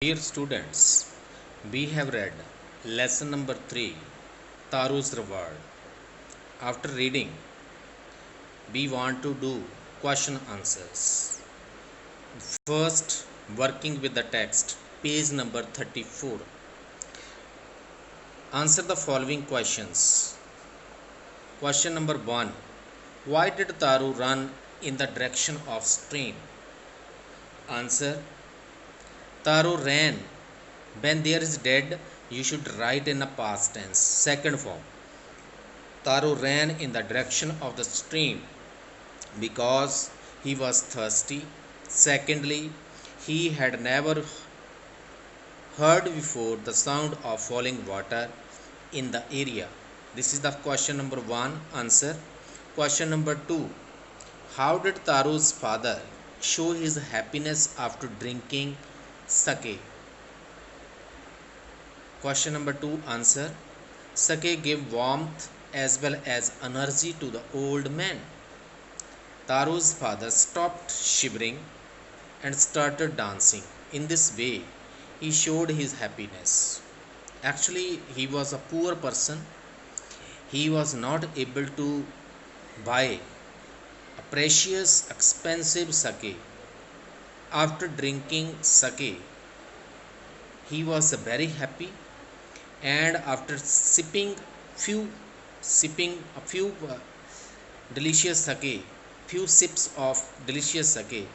Dear students, we have read lesson number 3, Taru's Reward. After reading, we want to do question answers. First, working with the text, page number 34. Answer the following questions. Question number 1. Why did Taru run in the direction of stream? Answer. Taru ran. When there is dead, you should write in a past tense, second form. Taru ran in the direction of the stream because he was thirsty. Secondly, he had never heard before the sound of falling water in the area. This is the question number 1 answer. Question number 2. How did Taru's father show his happiness after drinking sake? Question number 2 answer. Sake gave warmth as well as energy to the old man. Taru's father stopped shivering and started dancing. In this way, he showed his happiness. Actually, he was a poor person. He was not able to buy a precious, expensive sake. After drinking sake, he was very happy, and after sipping a few delicious sake, few sips of delicious sake,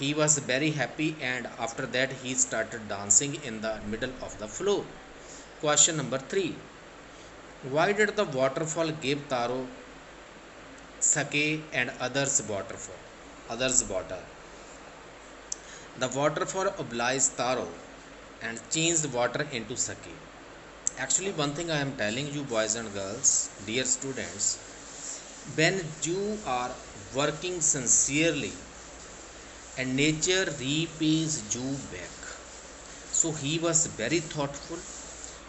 he was very happy, and after that he started dancing in the middle of the floor. Question number 3. Why did the waterfall give Taru sake and others water? The waterfall obliged Taru and changed water into sake. Actually, one thing I am telling you, boys and girls, dear students, when you are working sincerely and nature repays you back. So he was very thoughtful,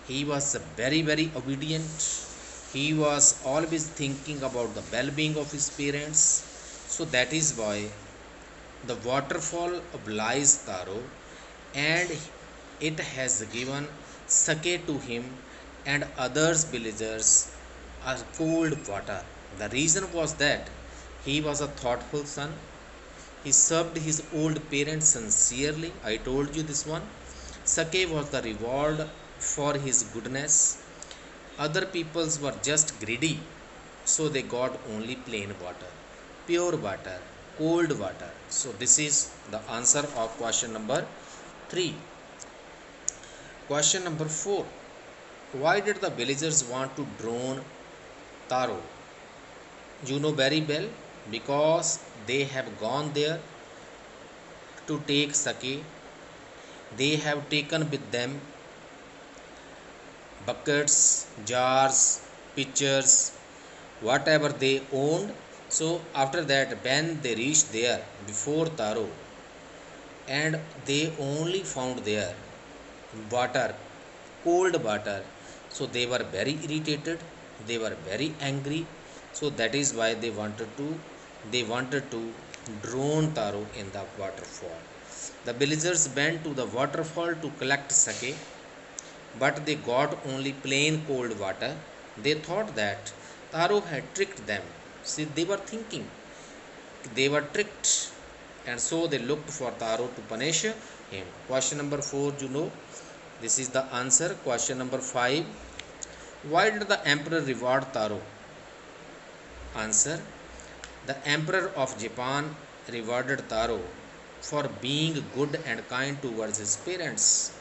he was very obedient, he was always thinking about the well-being of his parents. So that is why the waterfall obliged Taru, and it has given sake to him and others villagers a cold water. The reason was that he was a thoughtful son. He served his old parents sincerely. I told you this one. Sake was the reward for his goodness. Other peoples were just greedy, so they got only plain water, pure water, cold water. So this is the answer of question number 3. Question number 4. Why did the villagers want to drown Taru? You know very well, because they have gone there to take sake. They have taken with them buckets, jars, pitchers, whatever they owned. So after that, when they reached there before Taru, and they only found there water, cold water, so they were very irritated, they were very angry. So that is why they wanted to drown Taru in the waterfall. The villagers went to the waterfall to collect sake, but they got only plain cold water. They thought that Taru had tricked them. See, they were thinking they were tricked, and so they looked for Taru to punish him. Question number 4, you know, this is the answer. Question number 5. Why did the emperor reward Taru? Answer. The emperor of Japan rewarded Taru for being good and kind towards his parents.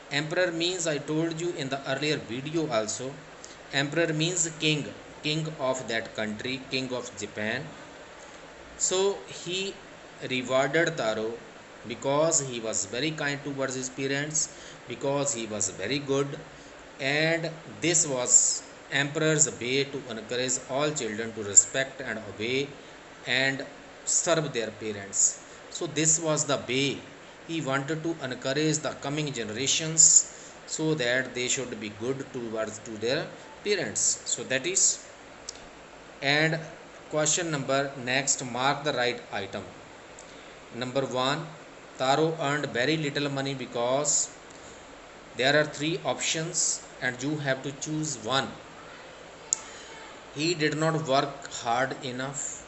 Emperor means, I told you in the earlier video also, emperor means king of that country, king of Japan. So he rewarded Taru because he was very kind towards his parents, because he was very good, and this was emperor's way to encourage all children to respect and obey and serve their parents. So this was the way he wanted to encourage the coming generations, so that they should be good towards to their parents. So that is. And question number next, mark the right item. Number 1, Taro earned very little money because there are three options and you have to choose one. He did not work hard enough.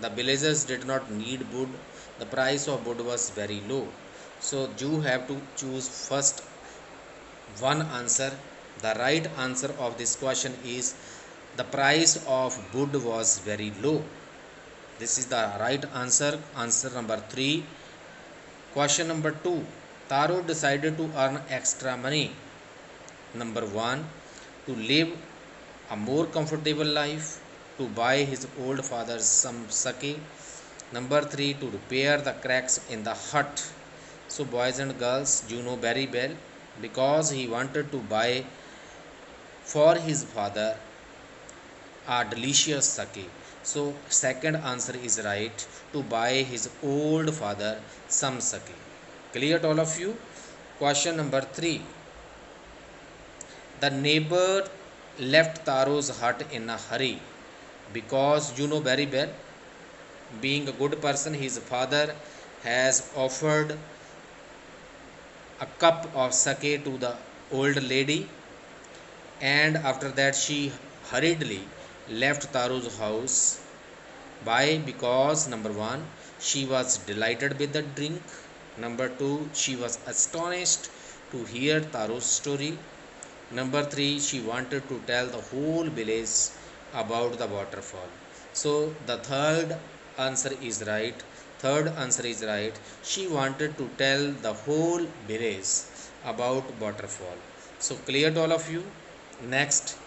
The villagers did not need wood. The price of wood was very low. So you have to choose first one answer. The right answer of this question is the price of wood was very low. This is the right answer. Answer number 3. Question number 2. Taro decided to earn extra money. Number 1. To live a more comfortable life, to buy his old father's some sake. Number 3. To repair the cracks in the hut. So boys and girls, you know very well, because he wanted to buy for his father a delicious sake. So second answer is right, to buy his old father some sake. Clear to all of you? Question number 3. The neighbor left Taro's hut in a hurry because you know very well, being a good person, his father has offered a cup of sake to the old lady, and after that she hurriedly left Taro's house. Why? Because number 1, she was delighted with the drink. Number 2, she was astonished to hear Taro's story. Number 3, she wanted to tell the whole village about the waterfall. So the third answer is right. Third answer is right. She wanted to tell the whole village about waterfall. So clear to all of you? Next,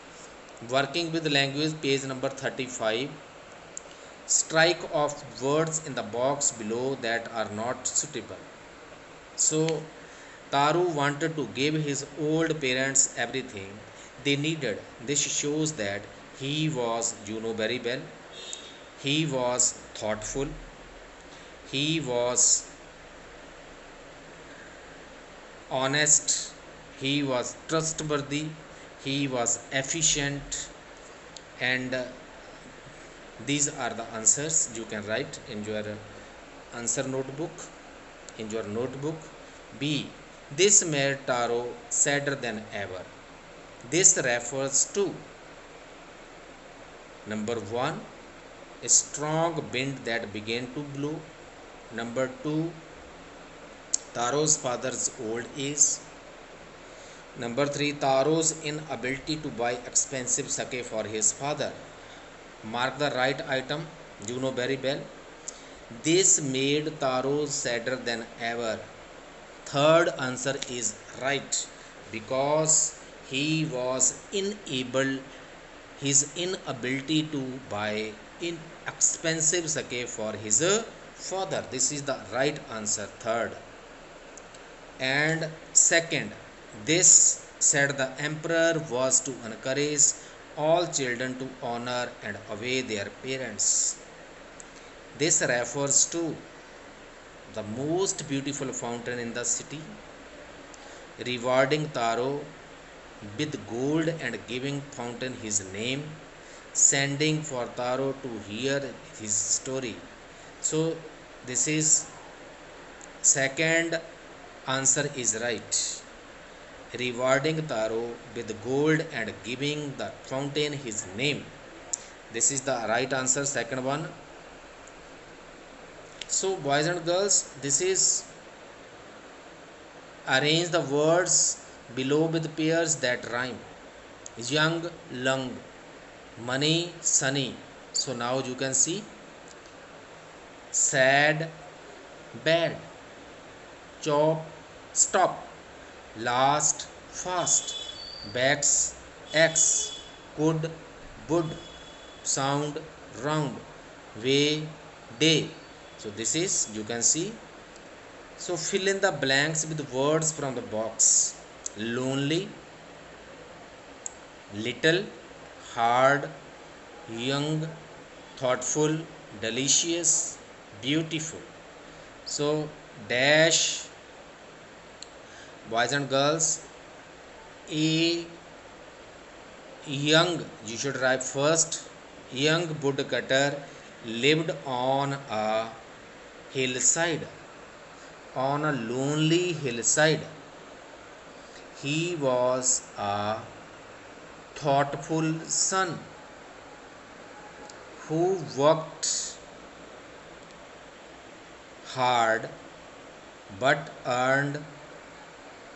working with language, page number 35. Strike off words in the box below that are not suitable. So Taru wanted to give his old parents everything they needed. This shows that he was, you know very well, he was thoughtful, he was honest, he was trustworthy, he was efficient, and these are the answers you can write in your answer notebook. In your notebook. B. This made Taro sadder than ever. This refers to number 1, a strong wind that began to blow. Number 2, Taro's father's old age. Number 3, Taro's inability to buy expensive sake for his father. Mark the right item, you know very well. This made Taro sadder than ever. Third answer is right, because he was unable, his inability to buy expensive sake for his father. This is the right answer, third. And second, this said the emperor was to encourage all children to honor and obey their parents. This refers to the most beautiful fountain in the city, rewarding Taro with gold and giving fountain his name, sending for Taro to hear his story. So this is second answer is right. Rewarding Taro with gold and giving the fountain his name. This is the right answer, second one. So boys and girls, this is arrange the words below with pairs that rhyme. Young, lung, money, sunny. So now you can see sad, bad, chop, stop, last, fast, backs, X, could, would, sound, round, way, day. So this is, you can see. So fill in the blanks with words from the box. Lonely, little, hard, young, thoughtful, delicious, beautiful. So dash, boys and girls, a young, you should write first. Young woodcutter lived on a hillside. on a lonely hillside. He was a thoughtful son who worked hard but earned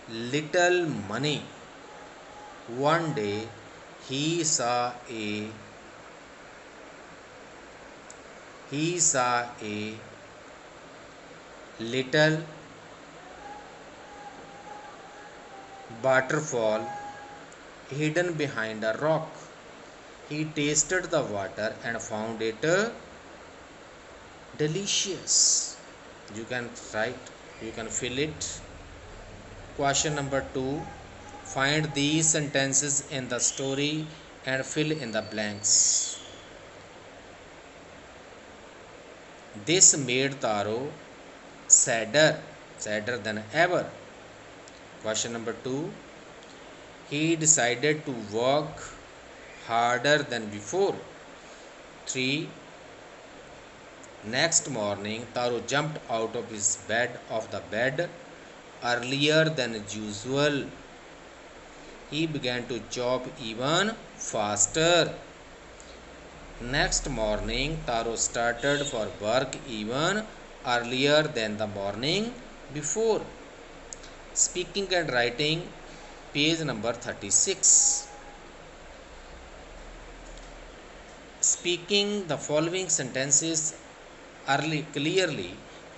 little money. One day he saw a he saw a little waterfall hidden behind a rock. He tasted the water and found it delicious. You can write, you can fill it. Question number 2. Find these sentences in the story and fill in the blanks. This made Taro sadder than ever. Question number 2. He decided to work harder than before. 3. Next morning, Taro jumped out of the bed earlier than usual. He began to chop even faster. Next morning, Taro started for work even earlier than the morning before. Speaking and writing, page number 36. Speaking the following sentences clearly,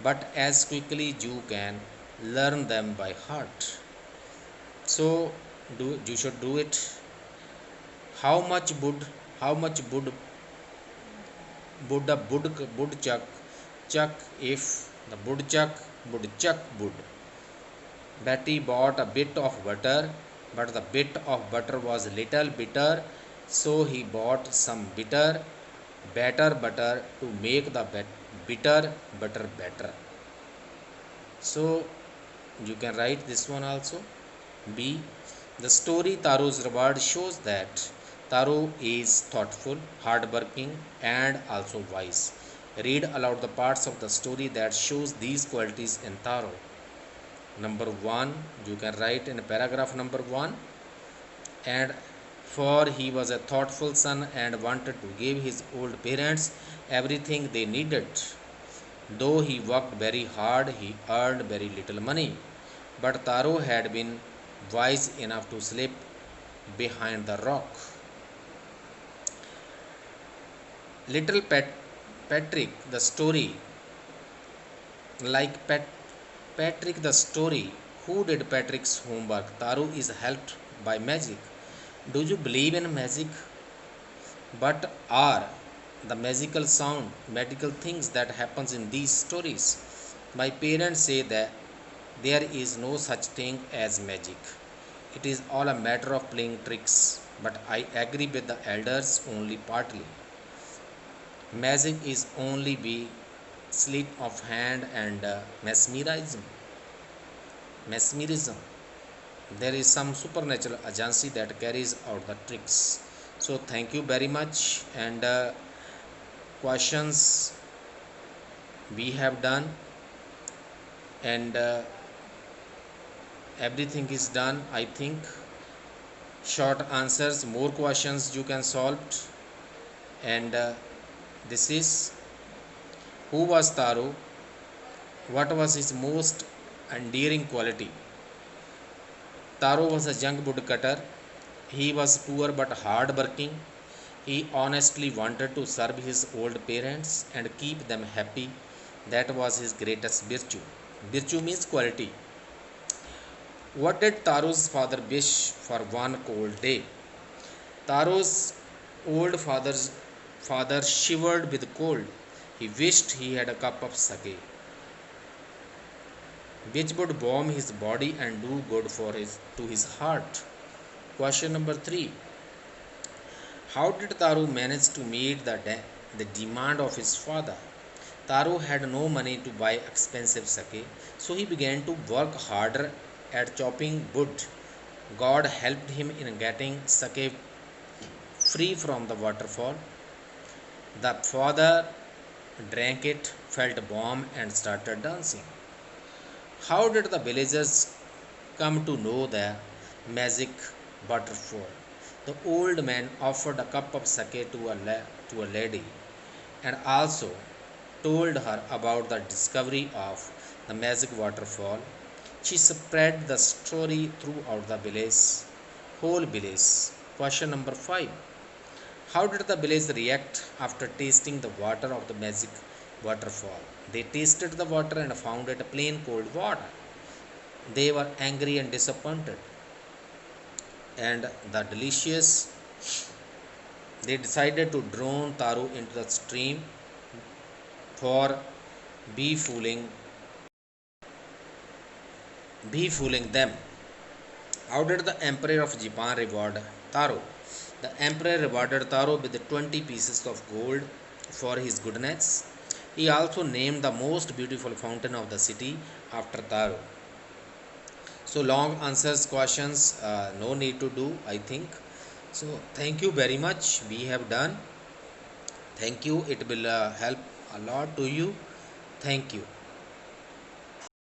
but as quickly you can learn them by heart. So you should do it. How much would a woodchuck chuck if the woodchuck would? Betty bought a bit of butter, but the bit of butter was little bitter, so he bought some better butter to make the bitter butter better. So you can write this one also. B. The story Taro's Reward shows that Taro is thoughtful, hardworking, and also wise. Read aloud the parts of the story that shows these qualities in Taro. Number 1, you can write in paragraph number 1. And for he was a thoughtful son and wanted to give his old parents everything they needed. Though he worked very hard, he earned very little money. But Taro had been wise enough to slip behind the rock. Little Patrick, the story, like Patrick the story, who did Patrick's homework? Taro is helped by magic. Do you believe in magic? But are the magical things that happens in these stories? My parents say that there is no such thing as magic. It is all a matter of playing tricks, but I agree with the elders only partly. Magic is only be sleight of hand and mesmerism. There is some supernatural agency that carries out the tricks. So thank you very much, and questions we have done, and everything is done. I think short answers, more questions you can solve. And this is, who was Taro? What was his most endearing quality? Taro was a young woodcutter. He was poor but hard working. He honestly wanted to serve his old parents and keep them happy. That was his greatest virtue. Virtue means quality. What did Taro's father wish for one cold day? Taro's old father shivered with cold. He wished he had a cup of sake, which would warm his body and do good to his heart. Question number 3. How did Taro manage to meet the demand of his father? Taro had no money to buy expensive sake, so he began to work harder at chopping wood. God helped him in getting sake free from the waterfall. The father drank it, felt warm, and started dancing. How did the villagers come to know the magic waterfall? The old man offered a cup of sake to a lady and also told her about the discovery of the magic waterfall. She spread the story throughout the whole village. Question number 5. How did the village react after tasting the water of the magic waterfall? They tasted the water and found it plain cold water. They were angry and disappointed. And the delicious, they decided to drown Taru into the stream for befooling, befooling them. How did the Emperor of Japan reward Taro? The Emperor rewarded Taro with 20 pieces of gold for his goodness. He also named the most beautiful fountain of the city after Taro. So long answers questions, no need to do, I think. So thank you very much. We have done. Thank you. It will help a lot to you. Thank you.